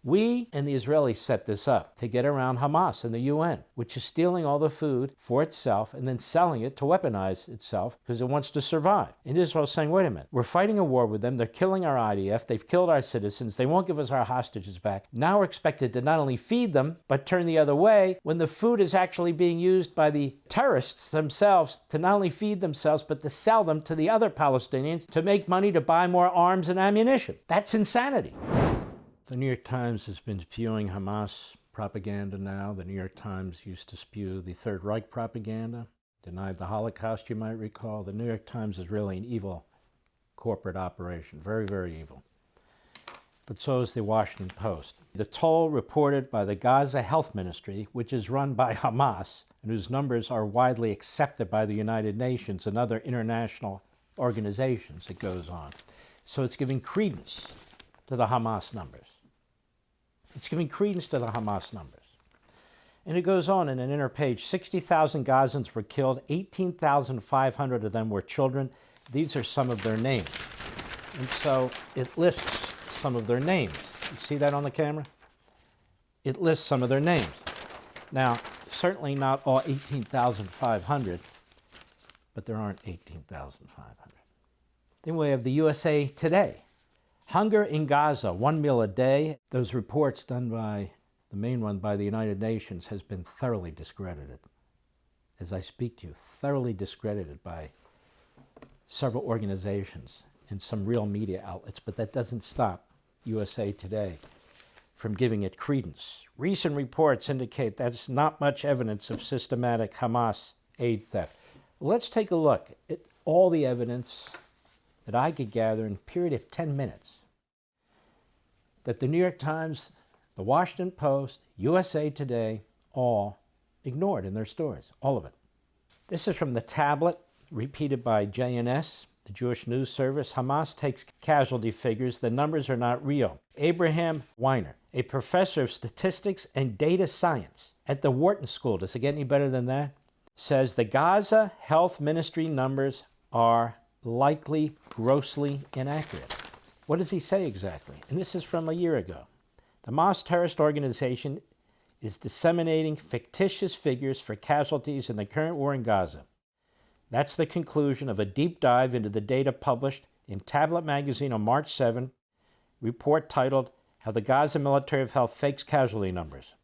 We and the Israelis set this up to get around Hamas and the UN, which is stealing all the food for itself and then selling it to weaponize itself because it wants to survive. And Israel's saying, wait a minute, we're fighting a war with them, they're killing our IDF, they've killed our citizens, they won't give us our hostages back. Now we're expected to not only feed them, but turn the other way when the food is actually being used by the terrorists themselves to not only feed themselves, but to sell them to the other Palestinians to make money to buy more arms and ammunition. That's insanity. The New York Times has been spewing Hamas propaganda now. The New York Times used to spew the Third Reich propaganda, denied the Holocaust, you might recall. The New York Times is really an evil corporate operation, very, very evil. But so is the Washington Post. The toll reported by the Gaza Health Ministry, which is run by Hamas, and whose numbers are widely accepted by the United Nations and other international organizations, it goes on. So it's giving credence to the Hamas numbers. It's giving credence to the Hamas numbers. And it goes on in an inner page, 60,000 Gazans were killed, 18,500 of them were children. These are some of their names. And so it lists some of their names. You see that on the camera? It lists some of their names. Now, certainly not all 18,500, but there aren't 18,500. Then we have the USA Today. Hunger in Gaza, 1 meal a day. Those reports done by, the main one by the United Nations, has been thoroughly discredited. As I speak to you, thoroughly discredited by several organizations and some real media outlets, but that doesn't stop USA Today from giving it credence. Recent reports indicate that's not much evidence of systematic Hamas aid theft. Let's take a look at all the evidence that I could gather in a period of 10 minutes that the New York Times, the Washington Post, USA Today, all ignored in their stories, all of it. This is from the tablet, repeated by JNS, the Jewish News Service. Hamas takes casualty figures. The numbers are not real. Abraham Weiner, a professor of statistics and data science at the Wharton School, does it get any better than that? Says the Gaza Health Ministry numbers are likely grossly inaccurate. What does he say exactly? And this is from a year ago. The Hamas terrorist organization is disseminating fictitious figures for casualties in the current war in Gaza. That's the conclusion of a deep dive into the data published in Tablet magazine on March 7, report titled, How the Gaza Military Health Fakes Casualty Numbers.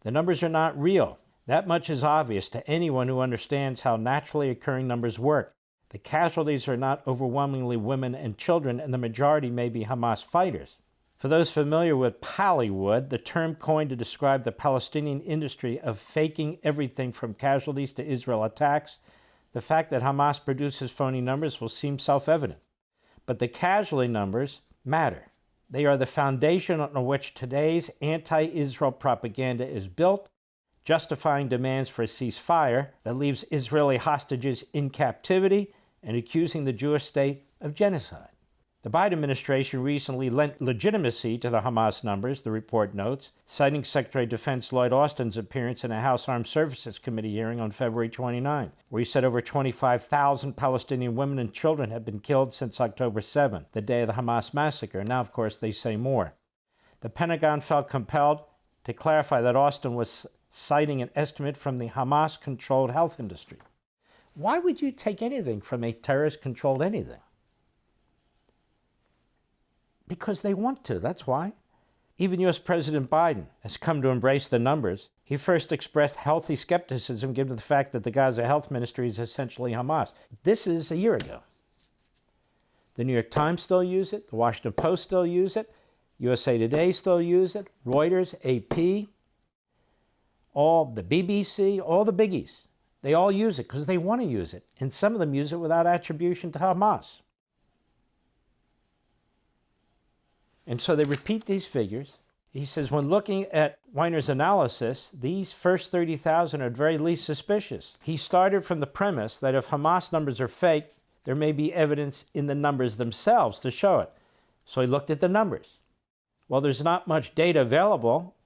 The numbers are not real. That much is obvious to anyone who understands how naturally occurring numbers work. The casualties are not overwhelmingly women and children, and the majority may be Hamas fighters. For those familiar with Pallywood, the term coined to describe the Palestinian industry of faking everything from casualties to Israel attacks, the fact that Hamas produces phony numbers will seem self-evident. But the casualty numbers matter. They are the foundation on which today's anti-Israel propaganda is built, justifying demands for a ceasefire that leaves Israeli hostages in captivity and accusing the Jewish state of genocide. The Biden administration recently lent legitimacy to the Hamas numbers, the report notes, citing Secretary of Defense Lloyd Austin's appearance in a House Armed Services Committee hearing on February 29, where he said over 25,000 Palestinian women and children have been killed since October 7, the day of the Hamas massacre. Now, of course, they say more. The Pentagon felt compelled to clarify that Austin was citing an estimate from the Hamas-controlled health industry. Why would you take anything from a terrorist-controlled anything? Because they want to, that's why. Even U.S. President Biden has come to embrace the numbers. He first expressed healthy skepticism given the fact that the Gaza Health Ministry is essentially Hamas. This is a year ago. The New York Times still use it. The Washington Post still use it. USA Today still use it. Reuters, AP, all the BBC, all the biggies. They all use it because they want to use it. And some of them use it without attribution to Hamas. And so they repeat these figures. He says, when looking at Weiner's analysis, these first 30,000 are at very least suspicious. He started from the premise that if Hamas numbers are fake, there may be evidence in the numbers themselves to show it. So he looked at the numbers. Well, there's not much data available.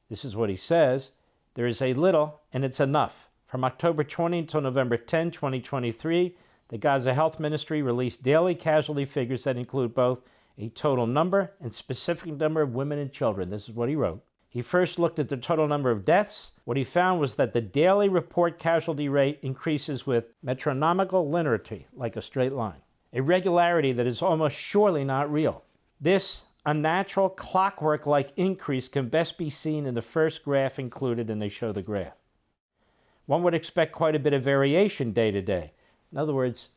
This is what he says. There is a little, and it's enough. From October 20 until November 10, 2023, the Gaza Health Ministry released daily casualty figures that include both a total number and specific number of women and children. This is what he wrote. He first looked at the total number of deaths. What he found was that the daily report casualty rate increases with metronomical linearity, like a straight line, a regularity that is almost surely not real. This unnatural clockwork-like increase can best be seen in the first graph included, and they show the graph. One would expect quite a bit of variation day to day. In other words,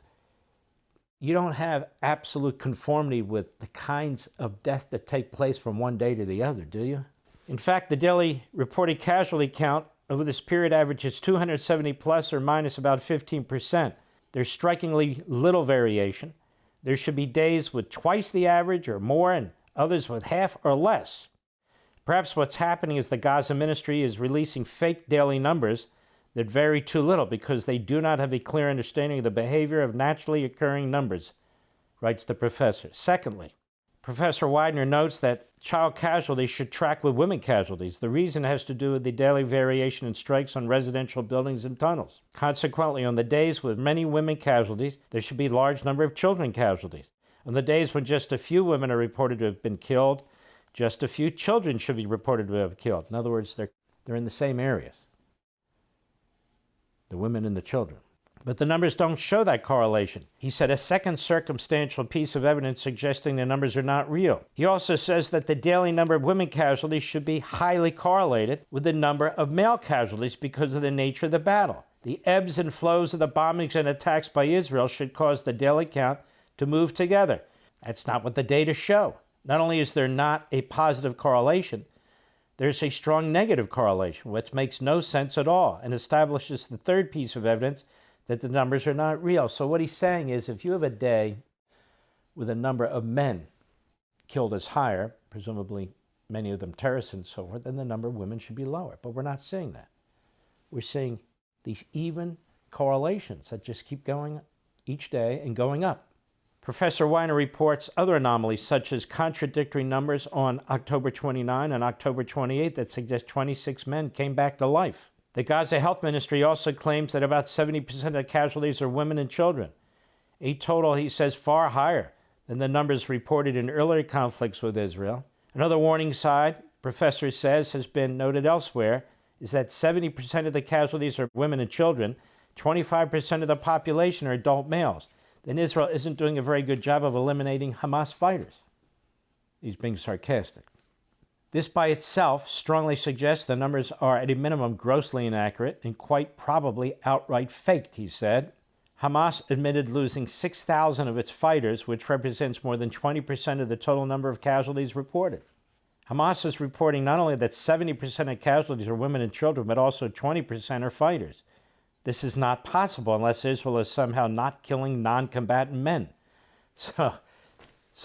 you don't have absolute conformity with the kinds of death that take place from one day to the other, do you? In fact, the daily reported casualty count over this period averages 270 plus or minus about 15%. There's strikingly little variation. There should be days with twice the average or more and others with half or less. Perhaps what's happening is the Gaza Ministry is releasing fake daily numbers that vary too little because they do not have a clear understanding of the behavior of naturally occurring numbers, writes the professor. Secondly, Professor Widener notes that child casualties should track with women casualties. The reason has to do with the daily variation in strikes on residential buildings and tunnels. Consequently, on the days with many women casualties, there should be a large number of children casualties. On the days when just a few women are reported to have been killed, just a few children should be reported to have been killed. In other words, they're in the same areas, the women and the children. But the numbers don't show that correlation. He said a second circumstantial piece of evidence suggesting the numbers are not real. He also says that the daily number of women casualties should be highly correlated with the number of male casualties because of the nature of the battle. The ebbs and flows of the bombings and attacks by Israel should cause the daily count to move together. That's not what the data show. Not only is there not a positive correlation, there's a strong negative correlation, which makes no sense at all and establishes the third piece of evidence that the numbers are not real. So what he's saying is if you have a day with a number of men killed as higher, presumably many of them terrorists and so forth, then the number of women should be lower. But we're not seeing that. We're seeing these even correlations that just keep going each day and going up. Professor Weiner reports other anomalies, such as contradictory numbers on October 29 and October 28 that suggest 26 men came back to life. The Gaza Health Ministry also claims that about 70% of the casualties are women and children, a total, he says, far higher than the numbers reported in earlier conflicts with Israel. Another warning sign, professor says, has been noted elsewhere, is that 70% of the casualties are women and children, 25% of the population are adult males. Then Israel isn't doing a very good job of eliminating Hamas fighters. He's being sarcastic. This by itself strongly suggests the numbers are at a minimum grossly inaccurate and quite probably outright faked, he said. Hamas admitted losing 6,000 of its fighters, which represents more than 20% of the total number of casualties reported. Hamas is reporting not only that 70% of casualties are women and children, but also 20% are fighters. This is not possible unless Israel is somehow not killing non-combatant men. So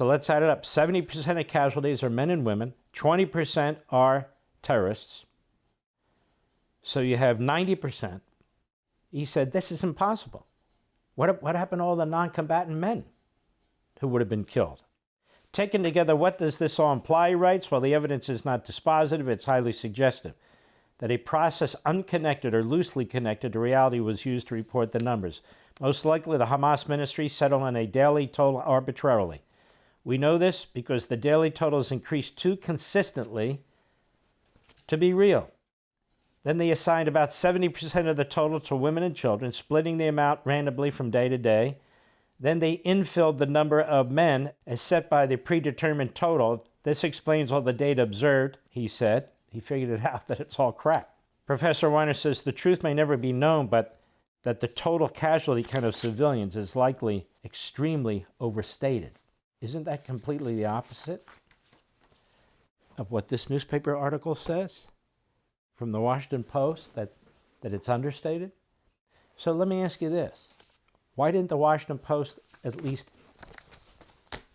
let's add it up. 70% of casualties are men and women. 20% are terrorists. So you have 90%. He said, this is impossible. What happened to all the non-combatant men who would have been killed? Taken together, what does this all imply, he writes? Well, the evidence is not dispositive, it's highly suggestive. That a process unconnected or loosely connected to reality was used to report the numbers. Most likely, the Hamas ministry settled on a daily total arbitrarily. We know this because the daily totals increased too consistently to be real. Then they assigned about 70% of the total to women and children, splitting the amount randomly from day to day. Then they infilled the number of men as set by the predetermined total. This explains all the data observed, he said. He figured it out that it's all crap. Professor Weiner says the truth may never be known, but that the total casualty count of civilians is likely extremely overstated. Isn't that completely the opposite of what this newspaper article says from the Washington Post, that it's understated? So let me ask you this. Why didn't the Washington Post at least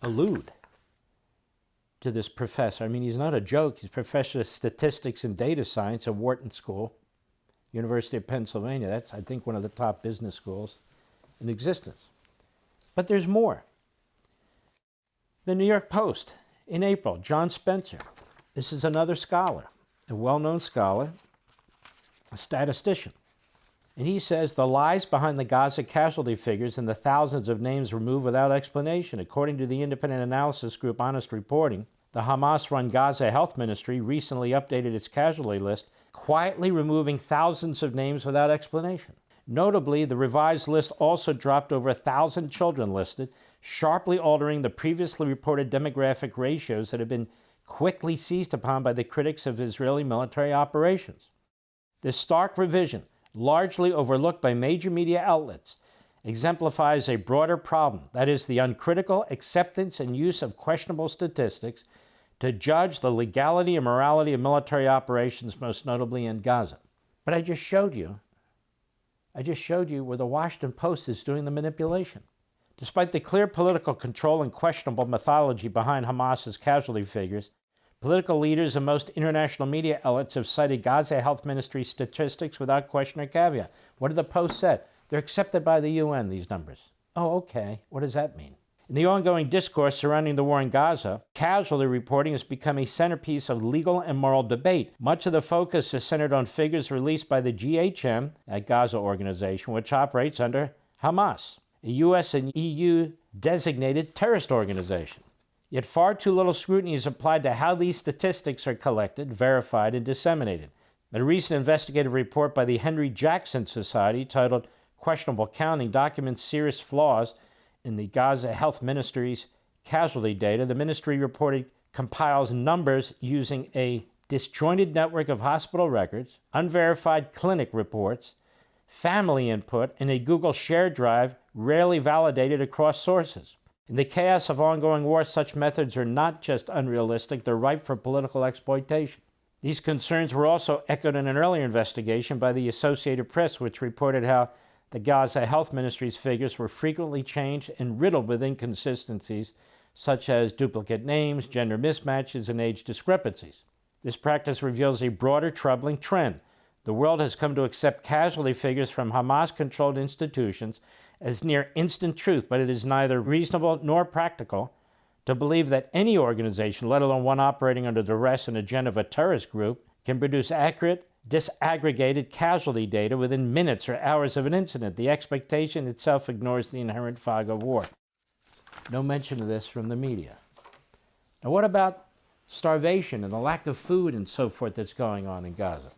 allude to this professor? I mean, he's not a joke. He's professor of statistics and data science at Wharton School, University of Pennsylvania. That's, I think, one of the top business schools in existence. But there's more. The New York Post, in April, John Spencer. This is another scholar, a well-known scholar, a statistician. And he says the lies behind the Gaza casualty figures and the thousands of names removed without explanation. According to the independent analysis group Honest Reporting, the Hamas-run Gaza Health Ministry recently updated its casualty list, quietly removing thousands of names without explanation. Notably, the revised list also dropped over 1,000 children listed, sharply altering the previously reported demographic ratios that had been quickly seized upon by the critics of Israeli military operations. This stark revision, largely overlooked by major media outlets, exemplifies a broader problem, that is, the uncritical acceptance and use of questionable statistics to judge the legality and morality of military operations, most notably in Gaza. But I just showed you where the Washington Post is doing the manipulation. Despite the clear political control and questionable methodology behind Hamas's casualty figures, political leaders and most international media outlets have cited Gaza Health Ministry statistics without question or caveat. What did the Post say? They're accepted by the UN, these numbers. Oh, okay. What does that mean? In the ongoing discourse surrounding the war in Gaza, casualty reporting has become a centerpiece of legal and moral debate. Much of the focus is centered on figures released by the GHM, a Gaza organization, which operates under Hamas, a U.S. and EU designated terrorist organization. Yet far too little scrutiny is applied to how these statistics are collected, verified, and disseminated. A recent investigative report by the Henry Jackson Society titled Questionable Counting documents serious flaws in the Gaza Health Ministry's casualty data. The ministry reported compiles numbers using a disjointed network of hospital records, unverified clinic reports, family input, and a Google shared drive rarely validated across sources. In the chaos of ongoing war, such methods are not just unrealistic, they're ripe for political exploitation. These concerns were also echoed in an earlier investigation by the Associated Press, which reported how the Gaza Health Ministry's figures were frequently changed and riddled with inconsistencies, such as duplicate names, gender mismatches, and age discrepancies. This practice reveals a broader troubling trend. The world has come to accept casualty figures from Hamas-controlled institutions as near instant truth, but it is neither reasonable nor practical to believe that any organization, let alone one operating under the duress and agenda of a terrorist group, can produce accurate, disaggregated casualty data within minutes or hours of an incident. The expectation itself ignores the inherent fog of war. No mention of this from the media. Now, what about starvation and the lack of food and so forth that's going on in Gaza?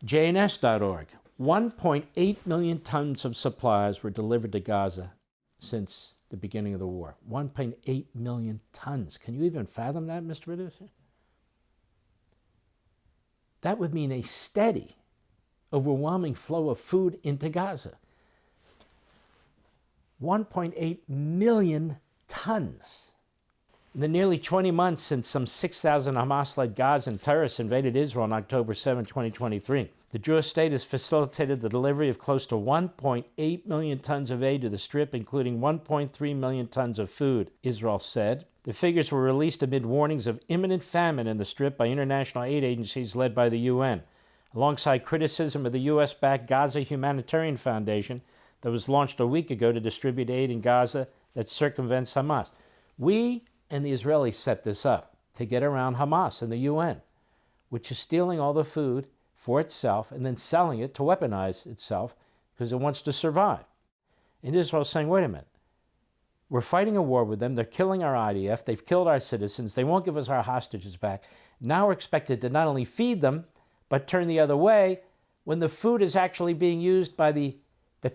JNS.org. 1.8 million tons of supplies were delivered to Gaza since the beginning of the war. 1.8 million tons. Can you even fathom that, Mr. Producer? That would mean a steady, overwhelming flow of food into Gaza. 1.8 million tons. In the nearly 20 months since some 6,000 Hamas-led Gazan terrorists invaded Israel on October 7, 2023, the Jewish state has facilitated the delivery of close to 1.8 million tons of aid to the Strip, including 1.3 million tons of food, Israel said. The figures were released amid warnings of imminent famine in the Strip by international aid agencies led by the UN, alongside criticism of the U.S.-backed Gaza Humanitarian Foundation that was launched a week ago to distribute aid in Gaza that circumvents Hamas. We and the Israelis set this up to get around Hamas and the UN, which is stealing all the food for itself and then selling it to weaponize itself because it wants to survive. And Israel is saying, wait a minute, we're fighting a war with them, they're killing our IDF, they've killed our citizens, they won't give us our hostages back. Now we're expected to not only feed them, but turn the other way when the food is actually being used by the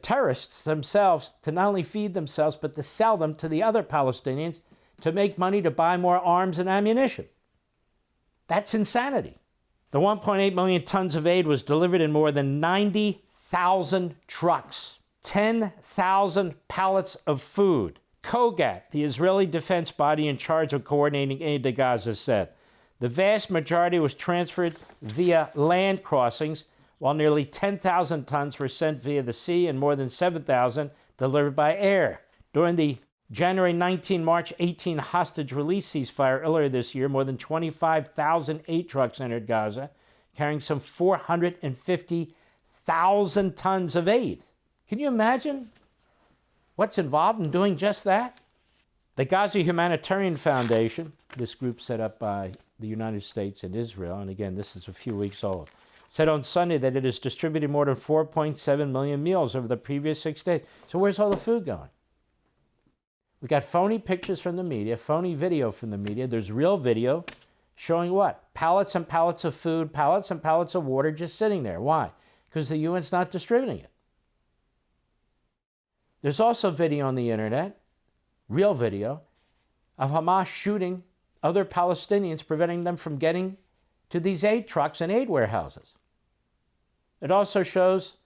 terrorists themselves to not only feed themselves, but to sell them to the other Palestinians to make money to buy more arms and ammunition. That's insanity. The 1.8 million tons of aid was delivered in more than 90,000 trucks, 10,000 pallets of food. Kogat, the Israeli defense body in charge of coordinating aid to Gaza, said the vast majority was transferred via land crossings, while nearly 10,000 tons were sent via the sea and more than 7,000 delivered by air. During the January 19, March 18 hostage release ceasefire earlier this year, more than 25,000 aid trucks entered Gaza, carrying some 450,000 tons of aid. Can you imagine what's involved in doing just that? The Gaza Humanitarian Foundation, this group set up by the United States and Israel, and again, this is a few weeks old, said on Sunday that it has distributed more than 4.7 million meals over the previous 6 days. So where's all the food going? We got phony pictures from the media, phony video from the media. There's real video showing what? Pallets and pallets of food, pallets and pallets of water just sitting there. Why? Because the UN's not distributing it. There's also video on the internet, real video, of Hamas shooting other Palestinians, preventing them from getting to these aid trucks and aid warehouses. It also shows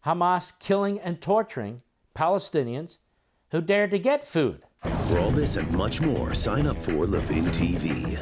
Hamas killing and torturing Palestinians who dared to get food. For all this and much more, sign up for Levin TV.